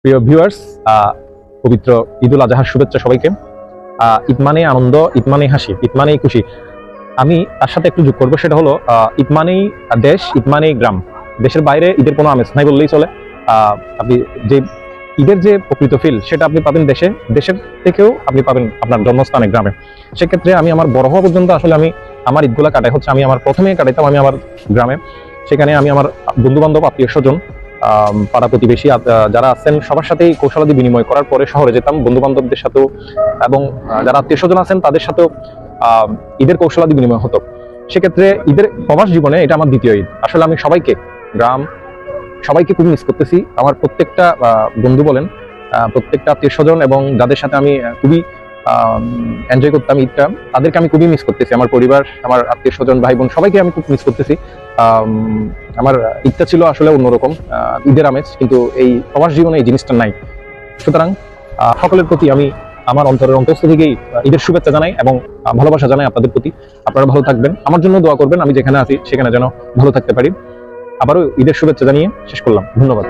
প্রিয় ভিউয়ার্স, পবিত্র ঈদুল আজহার শুভেচ্ছা সবাইকে। ঈদ মানেই আনন্দ, ঈদ মানেই হাসি, ঈদ মানেই খুশি। আমি তার সাথে একটু যোগ করবো, সেটা হলো ঈদ মানেই দেশ, ঈদ মানেই গ্রাম। দেশের বাইরে ঈদের কোনো আমেজ নাই বললেই চলে। আপনি যে ঈদের যে প্রকৃত ফিল সেটা আপনি পাবেন দেশে, দেশের থেকেও আপনি পাবেন আপনার জন্মস্থানে গ্রামে। সেক্ষেত্রে আমি আমার বড় হওয়া পর্যন্ত আসলে আমি আমার ঈদগুলা কাটাই হচ্ছে, আমি আমার প্রথমেই কাটাইতাম আমি আমার গ্রামে। সেখানে আমি আমার বন্ধু বান্ধব, আত্মীয় স্বজন, পাড়া প্রতিবেশী যারা আছেন সবার সাথেই কৌশলাদি বিনিময় করার পরে শহরে যেতাম বন্ধু বান্ধবদের সাথেও, এবং যারা আত্মীয় স্বজন আছেন তাদের সাথেও ঈদের কৌশলাদি বিনিময় হতো। সেক্ষেত্রে ঈদের প্রবাস জীবনে এটা আমার দ্বিতীয় ঈদ। আসলে আমি সবাইকে, গ্রাম সবাইকে খুবই মিস করতেছি। আমার প্রত্যেকটা বন্ধু বলেন, প্রত্যেকটা আত্মীয় স্বজন এবং যাদের সাথে আমি খুবই এনজয় করতাম ঈদটা, তাদেরকে আমি খুবই মিস করতেছি। আমার পরিবার, আমার আত্মীয় স্বজন, ভাই বোন সবাইকে আমি খুব মিস করতেছি। আমার ঈদটা ছিল আসলে অন্যরকম, ঈদের আমেজ, কিন্তু এই প্রবাস জীবনে এই জিনিসটা নাই। সুতরাং সকলের প্রতি আমি আমার অন্তরের অন্তঃস্থ থেকেই ঈদের শুভেচ্ছা জানাই এবং ভালোবাসা জানাই আপনাদের প্রতি। আপনারা ভালো থাকবেন, আমার জন্য দোয়া করবেন, আমি যেখানে আছি সেখানে যেন ভালো থাকতে পারি। আবারও ঈদের শুভেচ্ছা জানিয়ে শেষ করলাম। ধন্যবাদ।